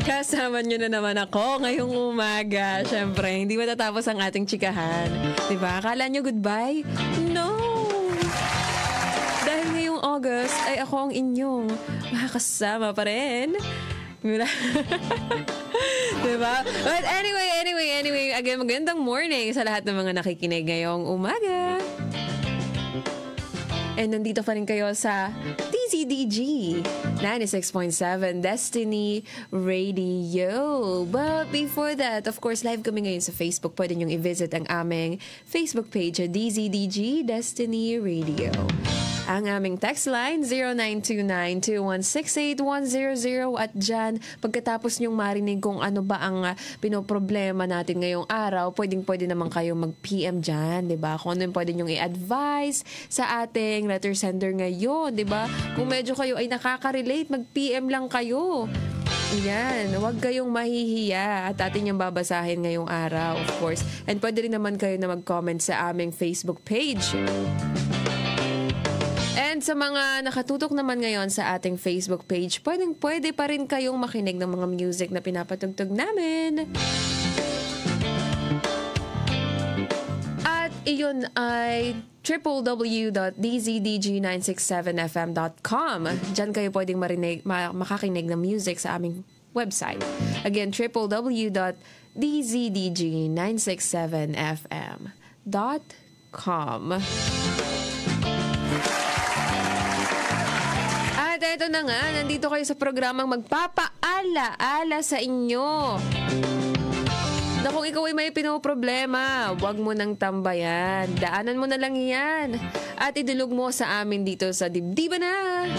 Kasama nyo na naman ako ngayong umaga. Siyempre, hindi matatapos ang ating chikahan. Diba? Akala nyo goodbye? No! Dahil ngayong August ay ako ang inyong makakasama pa rin. Diba? But anyway, again, magandang morning sa lahat ng mga nakikinig ngayong umaga. And nandito pa rin kayo sa DZDG 96.7 Destiny Radio. But before that, of course, live kami ngayon sa Facebook. Pwede niyong i-visit ang aming Facebook page, DZDG Destiny Radio. Ang aming text line, 0929-216-8100. At dyan, pagkatapos nyong marinig kung ano ba ang pinoproblema natin ngayong araw, pwedeng-pwede naman kayo mag-PM dyan, diba? Kung ano yung pwede nyong i-advise sa ating letter sender ngayon, diba? Kung medyo kayo ay nakaka-relate, mag-PM lang kayo. Yan, huwag kayong mahihiya at atin yung babasahin ngayong araw, of course. And pwede rin naman kayo na mag-comment sa aming Facebook page. And sa mga nakatutok naman ngayon sa ating Facebook page, pwede pa rin kayong makinig ng mga music na pinapatugtog namin. At iyon ay www.dzdg967fm.com. Diyan kayo pwedeng makakinig ng music sa aming website. Again, www.dzdg967fm.com. At eto na nga, nandito kayo sa programang magpapaala-ala sa inyo. Na kung ikaw ay may pinoproblema, huwag mo nang tambayan. Daanan mo na lang yan. At idulog mo sa amin dito sa Dibdiba Na.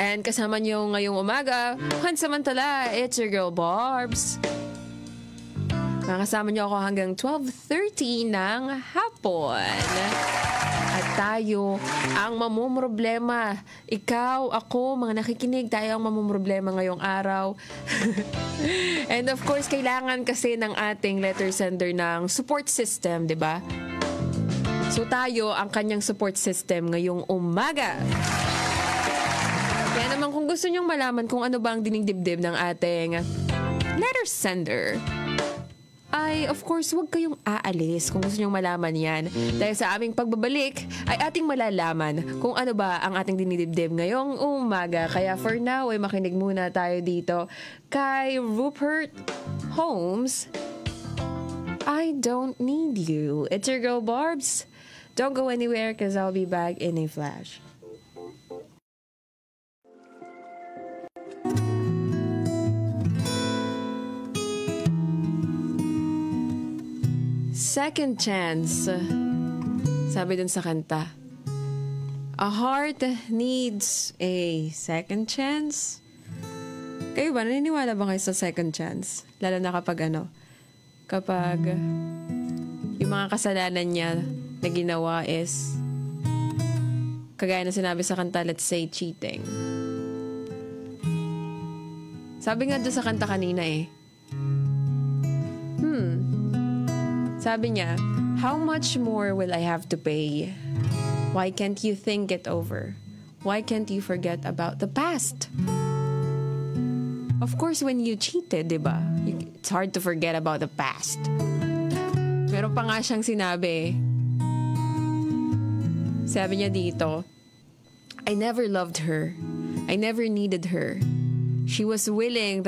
And kasama nyo ngayong umaga, pansamantala, it's your girl Barbs. Makasama nyo ako hanggang 12:30 ng hapon. At tayo ang mamumroblema. Ikaw, ako, mga nakikinig, tayo ang mamumroblema ngayong araw. And of course, kailangan kasi ng ating letter sender ng support system, di ba? So tayo ang kanyang support system ngayong umaga. Kaya naman kung gusto nyong malaman kung ano ba ang dinigdibdib ng ating letter sender, ay, of course, huwag kayong aalis kung gusto nyong malaman yan. Dahil sa aming pagbabalik, ay ating malalaman kung ano ba ang ating dinidibdib ngayong umaga. Kaya for now, ay makinig muna tayo dito kay Rupert Holmes. I don't need you. It's your girl, Barbs. Don't go anywhere because I'll be back in a flash. Second chance. Sabi dun sa kanta, a heart needs a second chance. Kayo ba, naniniwala ba kayo sa second chance? Lalo na kapag yung mga kasalanan niya na ginawa is, kagaya na sinabi sa kanta, let's say cheating. Sabi nga doon sa kanta kanina sabi niya, how much more will I have to pay? Why can't you think it over? Why can't you forget about the past? Of course, when you cheated, diba? It's hard to forget about the past. Meron pa nga siyang sinabi. Sabi niya dito, I never loved her. I never needed her. She was willing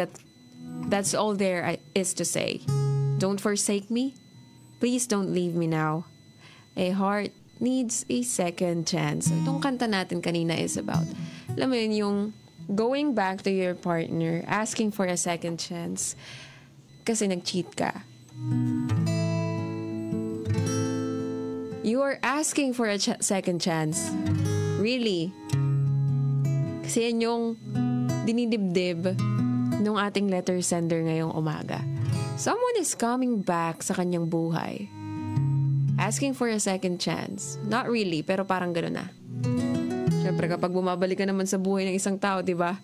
that's all there is to say. Don't forsake me. Please don't leave me now. A heart needs a second chance. So, itong kanta natin kanina is about, alam mo yun, yung going back to your partner, asking for a second chance kasi nag-cheat ka. You are asking for a second chance. Really? Kasi yan yung dinidibdib nung ating letter sender ngayong umaga. Someone is coming back sa kanyang buhay. Asking for a second chance. Not really, pero parang gano'n na. Siyempre, kapag bumabalik ka naman sa buhay ng isang tao, di ba?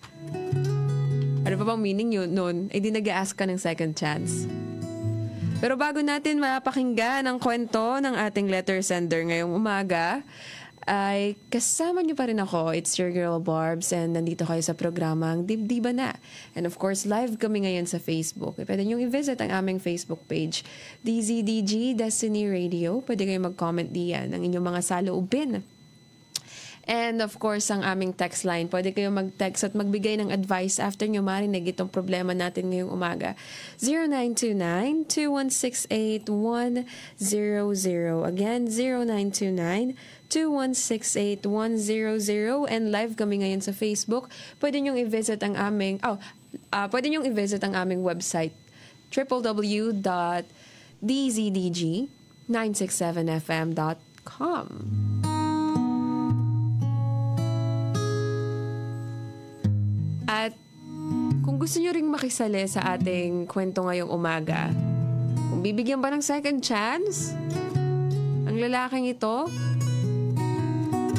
Ano pa bang meaning yun nun? Eh di nag-a-ask ka ng second chance. Pero bago natin mapakinggan ang kwento ng ating letter sender ngayong umaga, ay kasama niyo pa rin ako. It's your girl Barbs and nandito kayo sa programang Dibdiba Na. And of course, live kami ngayon sa Facebook. Pwede niyong i-visit ang aming Facebook page, DZDG Destiny Radio. Pwede kayong mag-comment diyan ng inyong mga saloobin. And of course, ang aming text line. Pwede kayong mag-text at magbigay ng advice after nyo marinig itong problema natin ngayong umaga. 0929-2168-100. Again, 0929-2168-100. And live kami ngayon sa Facebook. Pwede nyong i-visit ang aming, website, www.dzdg967fm.com. At kung gusto nyo ring makisali sa ating kwento ngayong umaga, kung bibigyan ba ng second chance ang lalaking ito,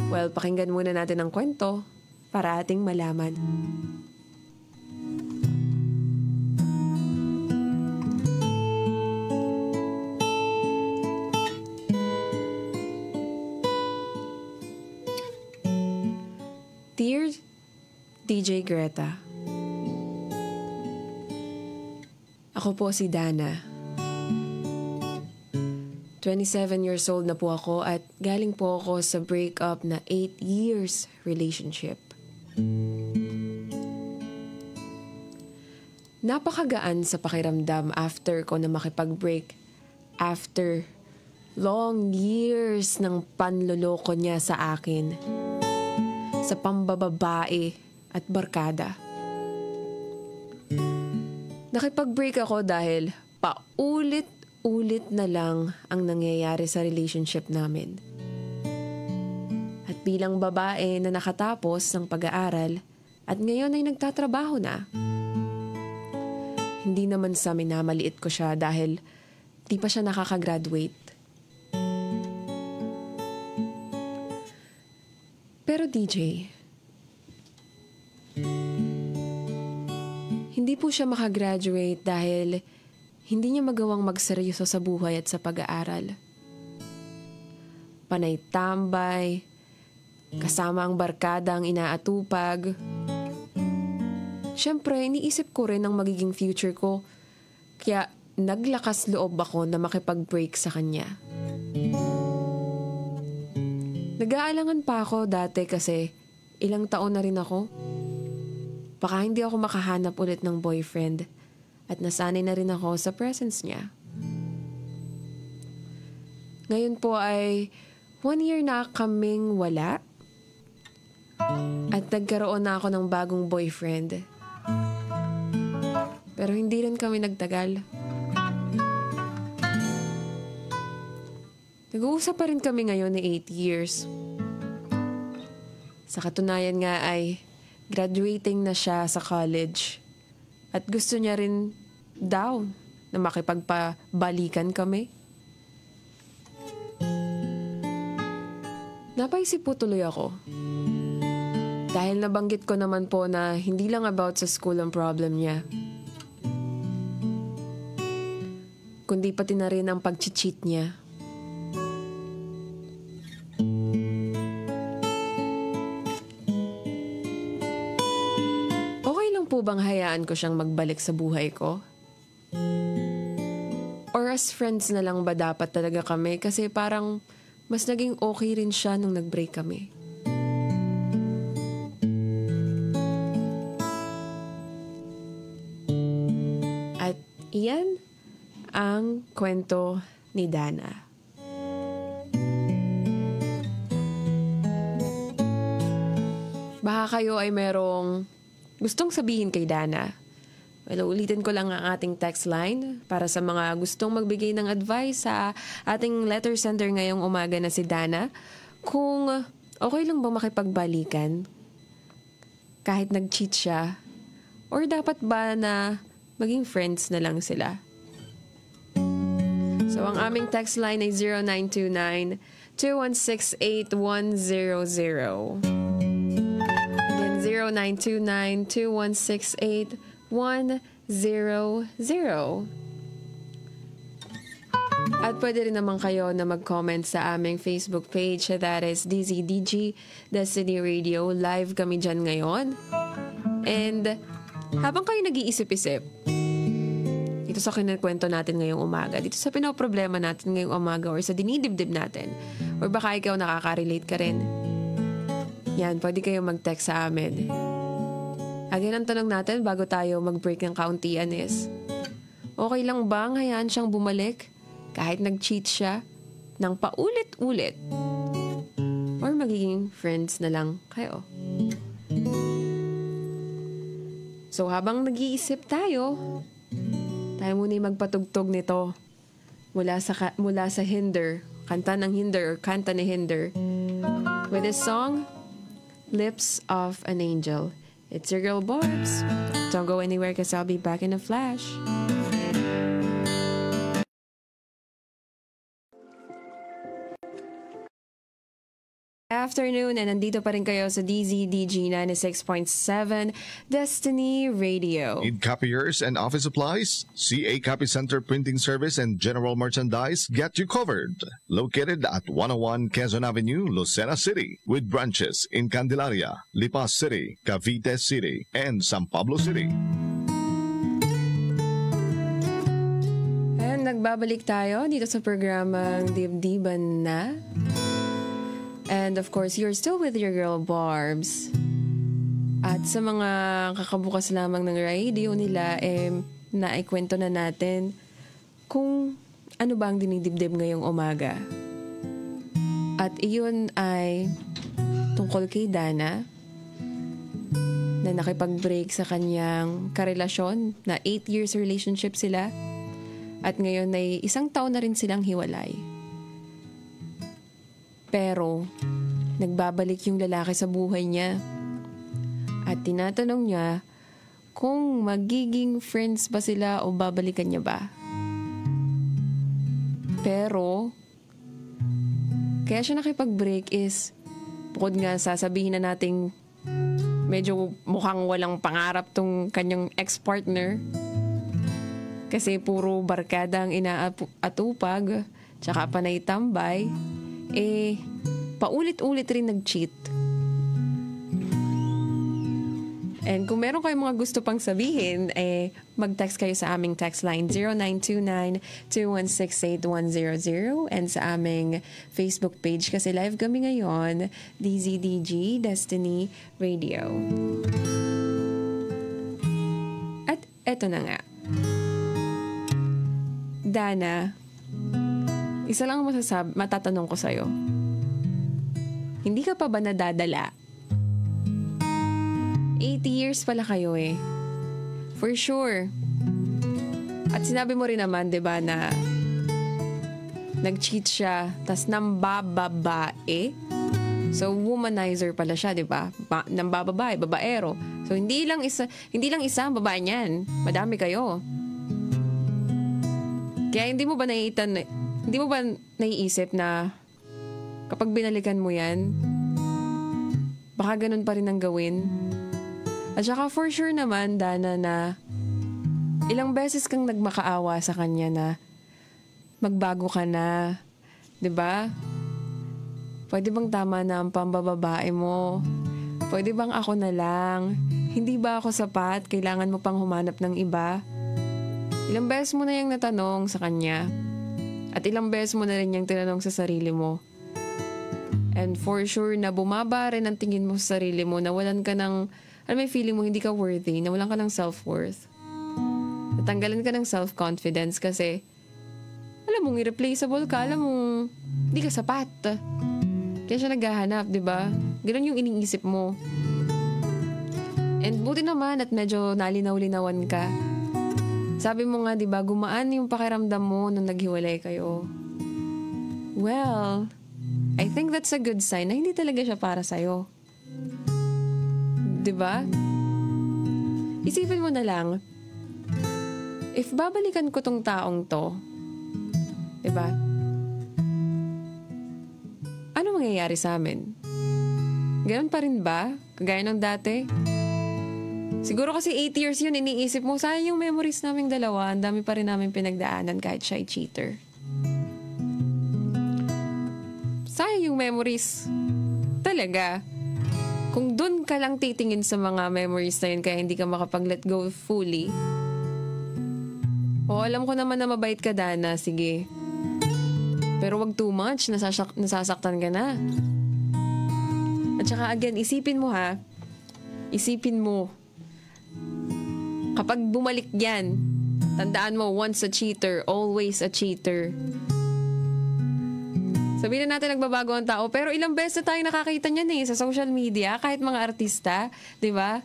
well, pakinggan muna natin ang kwento para ating malaman. Dear DJ Greta, ako po si Dana. 27 years old na po ako at galing po ako sa breakup na 8 years relationship. Napakagaan sa pakiramdam after ko na makipag-break. After long years ng panloloko niya sa akin. Sa pambababae at barkada. Nakipag-break ako dahil paulit-ulit na lang ang nangyayari sa relationship namin. At bilang babae na nakatapos ng pag-aaral at ngayon ay nagtatrabaho na, hindi naman sa minamaliit ko siya dahil di pa siya nakakagraduate. Pero DJ, hindi po siya makagraduate dahil hindi niya magawang magseryoso sa buhay at sa pag-aaral. Panay tambay, kasama ang barkada ang inaatupag. Siyempre, iniisip ko rin ang magiging future ko, kaya naglakas loob ako na makipag-break sa kanya. Nag-aalangan pa ako dati kasi ilang taon na rin ako. Baka hindi ako makahanap ulit ng boyfriend at nasanay na rin ako sa presence niya. Ngayon po ay 1 year na kaming wala at nagkaroon na ako ng bagong boyfriend. Pero hindi rin kami nagtagal. Nag-uusap pa rin kami ngayon na 8 years. Sa katunayan nga ay graduating na siya sa college. At gusto niya rin daw na makipagpabalikan kami. Napaisip po tuloy ako. Dahil nabanggit ko naman po na hindi lang about sa school ang problem niya. Kundi pati na rin ang pag-cheat niya. Po bang hayaan ko siyang magbalik sa buhay ko? Or as friends na lang ba dapat talaga kami? Kasi parang mas naging okay rin siya nung nag-break kami. At iyan ang kwento ni Dana. Baka kayo ay merong gustong sabihin kay Dana. Well, ulitin ko lang ang ating text line para sa mga gustong magbigay ng advice sa ating letter sender ngayong umaga na si Dana. Kung okay lang ba makipagbalikan kahit nag-cheat siya, or dapat ba na maging friends na lang sila? So, ang aming text line ay 0929-216-8100. 0929-216-8100. At pwede rin naman kayo na mag-comment sa aming Facebook page. That is DZDG Destiny Radio. Live kami dyan ngayon. And habang kayo nag-iisip-isip, dito sa kinikwento natin ngayong umaga, dito sa pinoproblema natin ngayong umaga, or sa dinidibdib natin, or baka ikaw nakaka-relate ka rin, yan, pwede kayo mag-text sa amin. Again, ang tanong natin bago tayo mag-break ng kauntian is, okay lang bang hayaan siyang bumalik kahit nag-cheat siya ng paulit-ulit? Or magiging friends na lang kayo? So habang nag-iisip tayo muna yung magpatugtog nito mula sa Hinder, kanta ng Hinder or kanta ni Hinder, with this song, Lips of an Angel. It's your girl Barbs. Don't go anywhere because I'll be back in a flash. Afternoon, and nandito pa rin kayo sa DZDG 96.7 Destiny Radio. Need copiers and office supplies? CA Copy Center Printing Service and General Merchandise get you covered. Located at 101 Quezon Avenue, Lucena City, with branches in Candelaria, Lipas City, Cavite City, and San Pablo City. And nagbabalik tayo dito sa programang Dibdiban Na. And of course, you're still with your girl Barbs. At sa mga kakabukas lamang ng radio nila, naikwento na natin kung ano ba ang dinidibdib ngayong umaga. At iyon ay tungkol kay Dana na nakipag-break sa kanyang karelasyon na 8 years relationship sila. At ngayon ay 1 taon na rin silang hiwalay. Pero, nagbabalik yung lalaki sa buhay niya. At tinatanong niya kung magiging friends ba sila o babalikan niya ba. Pero, kaya siya nakipag-break is, bukod nga sasabihin na nating medyo mukhang walang pangarap tong kanyang ex-partner. Kasi puro barkada ang inaatupag, tsaka panay tambay. Paulit-ulit rin nag-cheat. And kung meron kayong mga gusto pang sabihin, mag-text kayo sa aming text line 0929-216-8100 and sa aming Facebook page kasi live kami ngayon, DZDG Destiny Radio. At eto na nga. Dana, isa lang matatanong ko sa'yo. Hindi ka pa ba nadadala? 80 years pala kayo For sure. At sinabi mo rin naman, 'di ba, na nag-cheat siya, tas nambababae. So womanizer pala siya, 'di ba? Nambababae, babaero. So hindi lang isa ang babae niyan. Madami kayo. Kaya hindi mo ba naiisip na kapag binalikan mo yan, baka ganun pa rin ang gawin? At saka for sure naman, Dana, na ilang beses kang nagmakaawa sa kanya na magbago ka na. 'Di ba? Pwede bang tama na ang pambababae mo? Pwede bang ako na lang? Hindi ba ako sapat? Kailangan mo pang humanap ng iba? Ilang beses mo na yung natanong sa kanya. At ilang beses mo na rin yung tinanong sa sarili mo. And for sure na bumaba rin ang tingin mo sa sarili mo, nawalan ka ng, may feeling mo hindi ka worthy, nawalan ka ng self-worth. Natanggalan ka ng self-confidence kasi, alam mong irreplaceable ka, alam mong hindi ka sapat. Kaya siya naghahanap, di ba? Ganun yung iniisip mo. And buti naman at medyo nalinaw-linawan ka. Sabi mo nga, di ba, gumaan yung pakiramdam mo nung naghiwalay kayo. Well, I think that's a good sign na hindi talaga siya para sa'yo. Di ba? Isipin mo na lang, if babalikan ko tong taong to, di ba? Ano mangyayari sa amin? Ganon pa rin ba? Kagaya ng dati? Siguro kasi 8 years yun, iniisip mo, sayang yung memories naming dalawa, ang dami pa rin namin pinagdaanan kahit siya ay cheater. memories. Talaga. Kung dun ka lang titingin sa mga memories na yun kaya hindi ka makapag-let go fully. Alam ko naman na mabait ka, Dana. Sige. Pero wag too much. Nasasaktan ka na. At saka again, isipin mo ha. Isipin mo. Kapag bumalik yan, tandaan mo, once a cheater, always a cheater. Sabihin na natin nagbabago ang tao, pero ilang beses na tayo nakakita niyan sa social media, kahit mga artista, di ba?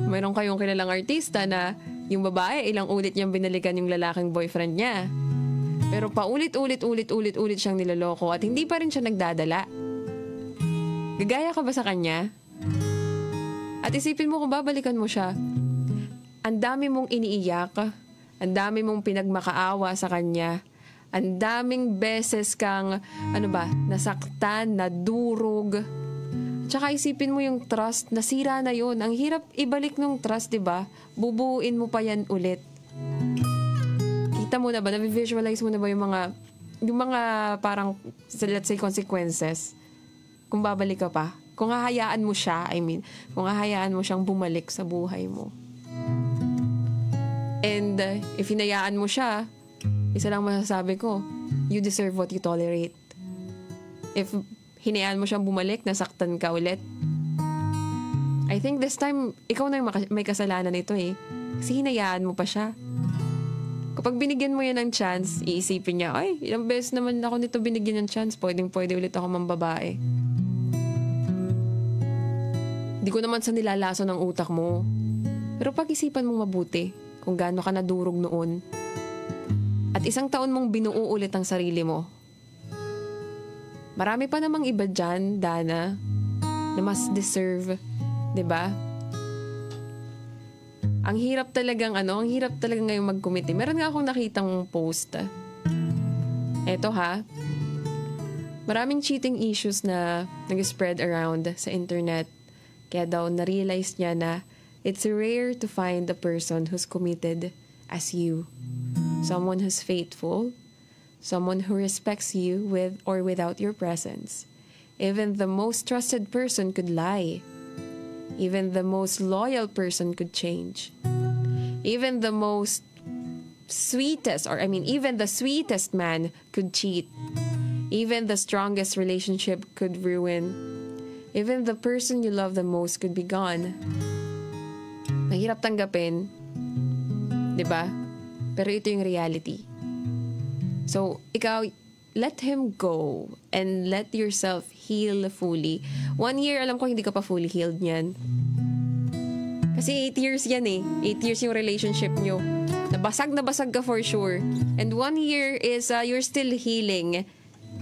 Mayroon kayong kilalang artista na yung babae, ilang ulit niyang binalikan yung lalaking boyfriend niya. Pero paulit-ulit siyang niloloko at hindi pa rin siya nagdadala. Gagaya ka ba sa kanya? At isipin mo kung babalikan mo siya. Ang dami mong iniiyak, ang dami mong pinagmakaawa sa kanya, ang daming beses kang, nasaktan, nadurog. Tsaka isipin mo yung trust, nasira na yun. Ang hirap ibalik ng trust, diba? Bubuuin mo pa yan ulit. Kita mo na ba? Na-visualize mo na ba yung mga parang, let's say, consequences? Kung babalik ka pa. Kung hahayaan mo siya, kung hahayaan mo siyang bumalik sa buhay mo. And if hinayaan mo siya, isa lang masasabi ko, you deserve what you tolerate. If hinayaan mo siyang bumalik, nasaktan ka ulit, I think this time, ikaw na yung may kasalanan nito Kasi hinayaan mo pa siya. Kapag binigyan mo yan ng chance, iisipin niya, ay, ilang beses naman ako nito binigyan ng chance, pwede ulit ako mambabae. Di ko naman sa nilalaso ng utak mo. Pero pag-isipan mong mabuti kung gaano ka nadurog noon. At 1 taon mong binuo ulit ang sarili mo. Marami pa namang iba dyan, Dana, na mas deserve, 'di ba? Ang hirap talagang ngayong mag-commit. Meron nga akong nakitang post. Eto ha. Maraming cheating issues na nag-spread around sa internet. Kaya daw na-realize niya na it's rare to find a person who's committed as you. Someone who's faithful, someone who respects you with or without your presence. Even the most trusted person could lie. Even the most loyal person could change. Even the even the sweetest man could cheat. Even the strongest relationship could ruin. Even the person you love the most could be gone. Mahirap tanggapin, 'di ba? Pero ito yung reality. So, ikaw, let him go and let yourself heal fully. 1 year, alam ko hindi ka pa fully healed niyan. Kasi 8 years yan 8 years yung relationship nyo. Nabasag ka for sure. And 1 year is you're still healing.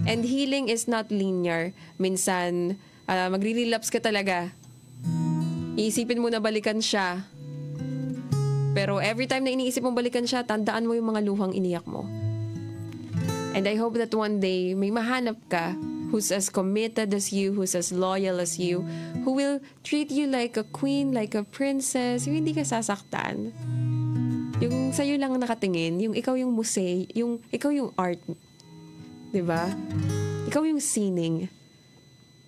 And healing is not linear. Minsan, magre-relapse ka talaga. Iisipin mo na balikan siya. Pero every time na iniisip mong balikan siya, tandaan mo yung mga luhang iniyak mo. And I hope that one day, may mahanap ka who's as committed as you, who's as loyal as you, who will treat you like a queen, like a princess, yung hindi ka sasaktan. Yung sa'yo lang nakatingin, yung ikaw yung ikaw yung art. Diba? Ikaw yung sining.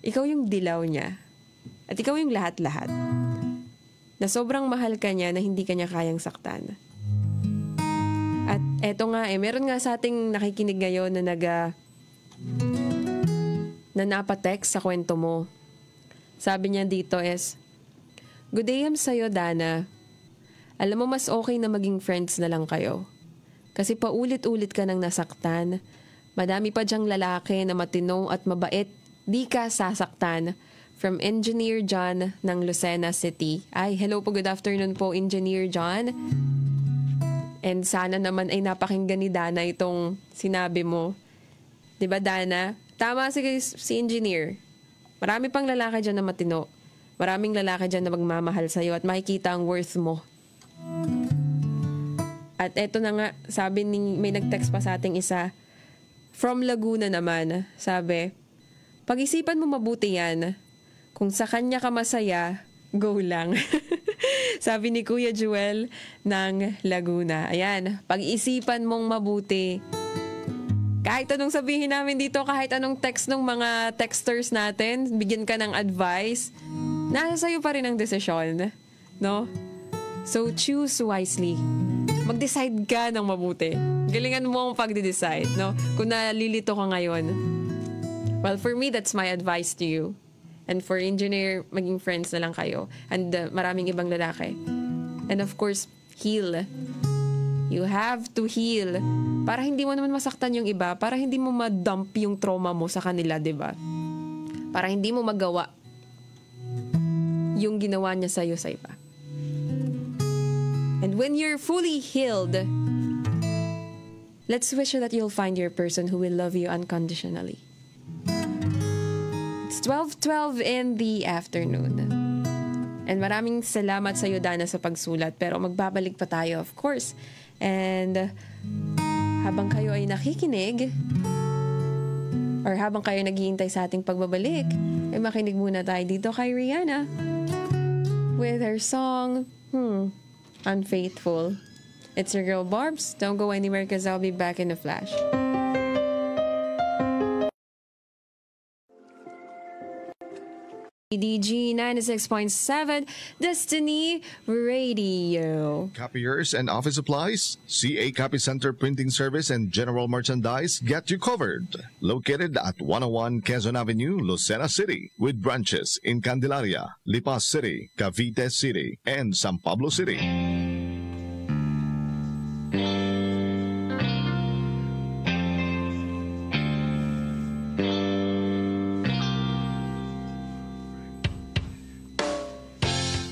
Ikaw yung dilaw niya. At ikaw yung lahat-lahat. Na sobrang mahal ka niya na hindi ka niya kayang saktan. At eto nga meron nga sa ating nakikinig ngayon na na napatext sa kwento mo. Sabi niya dito is, "Good day sa'yo, Dana. Alam mo mas okay na maging friends na lang kayo. Kasi paulit-ulit ka nang nasaktan. Madami pa diyang lalaki na matino at mabait. Di ka sasaktan." From Engineer John ng Lucena City. Ay, hello po, good afternoon po, Engineer John. And sana naman ay napakinggan ni Dana itong sinabi mo. 'Di ba, Dana? Tama si Engineer. Marami pang lalaki dyan na matino. Maraming lalaki dyan na magmamahal sa'yo at makikita ang worth mo. At eto na nga, may nag-text pa sa ating isa. From Laguna naman, sabi, pag-isipan mo mabuti yan. Kung sa kanya ka masaya, go lang. Sabi ni Kuya Joel ng Laguna. Ayan, pag-isipan mong mabuti. Kahit anong sabihin namin dito, kahit anong text ng mga texters natin, bigyan ka ng advice, nasa sa'yo pa rin ang desisyon. No? So, choose wisely. Mag-decide ka ng mabuti. Galingan mo ang pag-decide, no? Kung nalilito ka ngayon. Well, for me, that's my advice to you. And for engineer, maging friends na lang kayo. And maraming ibang lalaki. And of course, heal. You have to heal. Para hindi mo naman masaktan yung iba. Para hindi mo ma-dump yung trauma mo sa kanila, di ba? Para hindi mo magawa yung ginawa niya sa'yo sa iba. And when you're fully healed, let's wish that you'll find your person who will love you unconditionally. It's 12:12 in the afternoon. And maraming salamat sa iyo, Dana, sa pagsulat. Pero magbabalik pa tayo, of course. And habang kayo ay nakikinig, or habang kayo naghihintay sa ating pagbabalik, ay makinig muna tayo dito kay Rihanna with her song, Unfaithful. It's your girl, Barbs. Don't go anywhere because I'll be back in a flash. DG 96.7 Destiny Radio. Copiers and office supplies, CA Copy Center Printing Service and General Merchandise get you covered. Located at 101 Quezon Avenue, Lucena City, with branches in Candelaria, Lipas City, Cavite City, and San Pablo City.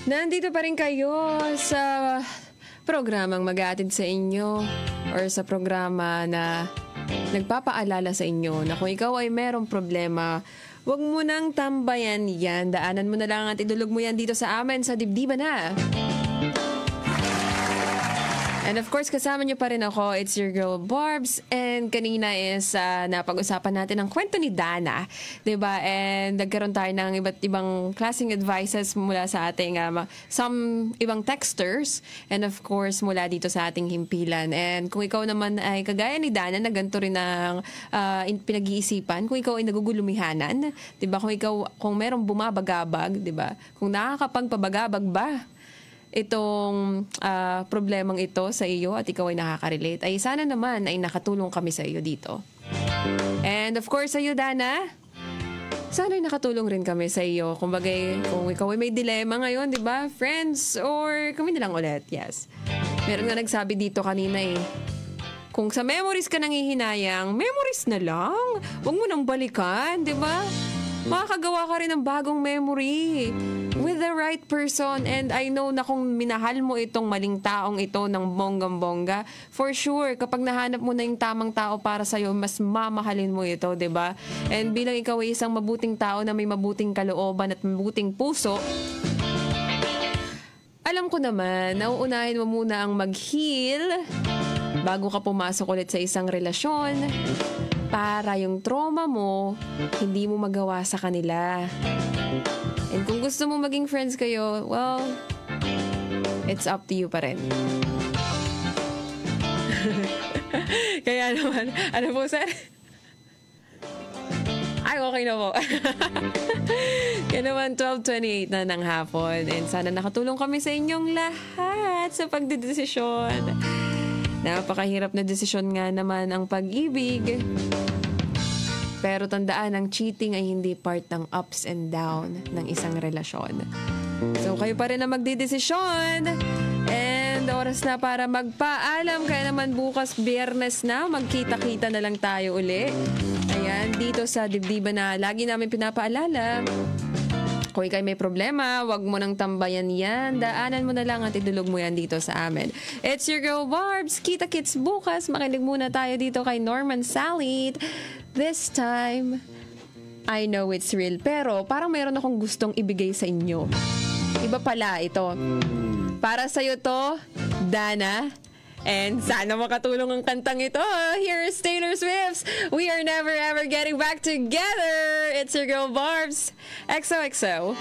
Nandito pa rin kayo sa programang mag-aatid sa inyo or sa programa na nagpapaalala sa inyo na kung ikaw ay merong problema, huwag mo nang tambayan yan. Daanan mo na lang at idulog mo yan dito sa amin sa Dibdiban Na. And of course, kasama niyo pa rin ako. It's your girl, Barbs. And kanina is napag-usapan natin ang kwento ni Dana. Diba? And nagkaroon tayo ng iba't ibang klaseng advices mula sa ating some ibang texters. And of course, mula dito sa ating himpilan. And kung ikaw naman ay kagaya ni Dana na ganito rin ang pinag-iisipan, kung ikaw ay nagugulumihanan, diba? Kung merong bumabagabag, diba? Kung nakakapagpabagabag ba itong problemang ito sa iyo at ikaw ay nakaka-relate, ay sana naman ay nakatulong kami sa iyo dito. And of course, sa iyo, Dana, sana ay nakatulong rin kami sa iyo. Kung ikaw ay may dilema ngayon, di ba? Friends, or kami na lang ulit. Yes. Meron nga nagsabi dito kanina kung sa memories ka nanghihinayang, memories na lang. Huwag mo nang balikan, di ba? Makakagawa ka rin ng bagong memory with the right person. And I know na kung minahal mo itong maling taong ito ng bonggang-bongga, for sure, kapag nahanap mo na yung tamang tao para sa'yo, mas mamahalin mo ito, ba? Diba? And bilang ikaw ay isang mabuting tao na may mabuting kalooban at mabuting puso, alam ko naman, nauunahin mo muna ang mag-heal bago ka pumasok ulit sa isang relasyon, para yung trauma mo, hindi mo magawa sa kanila. And kung gusto mo maging friends kayo, well, it's up to you pa rin. Kaya naman, ano po, sir? Ay, okay na po. Kaya naman, 12:28 na ng hapon. And sana nakatulong kami sa inyong lahat sa pagdedesisyon. Napakahirap na desisyon nga naman ang pag-ibig. Pero tandaan, ang cheating ay hindi part ng ups and down ng isang relasyon. So, kayo pa rin na magdidesisyon. And oras na para magpaalam. Kaya naman bukas, Biyernes na. Magkita-kita na lang tayo uli. Ayan, dito sa Dibdiban Na lagi namin pinapaalala. Kung ikay may problema, wag mo nang tambayan yan. Daanan mo na lang at idulog mo yan dito sa amin. It's your girl, Barbs. Kita-kits bukas. Makinig muna tayo dito kay Norman Salit. This time, I know it's real. Pero parang mayroon akong gustong ibigay sa inyo. Iba pala ito. Para sa'yo to, Dana. And sana makatulong ang kantang ito. Here is Taylor Swift's We Are Never Ever Getting Back Together. It's your girl, Barbs. XOXO.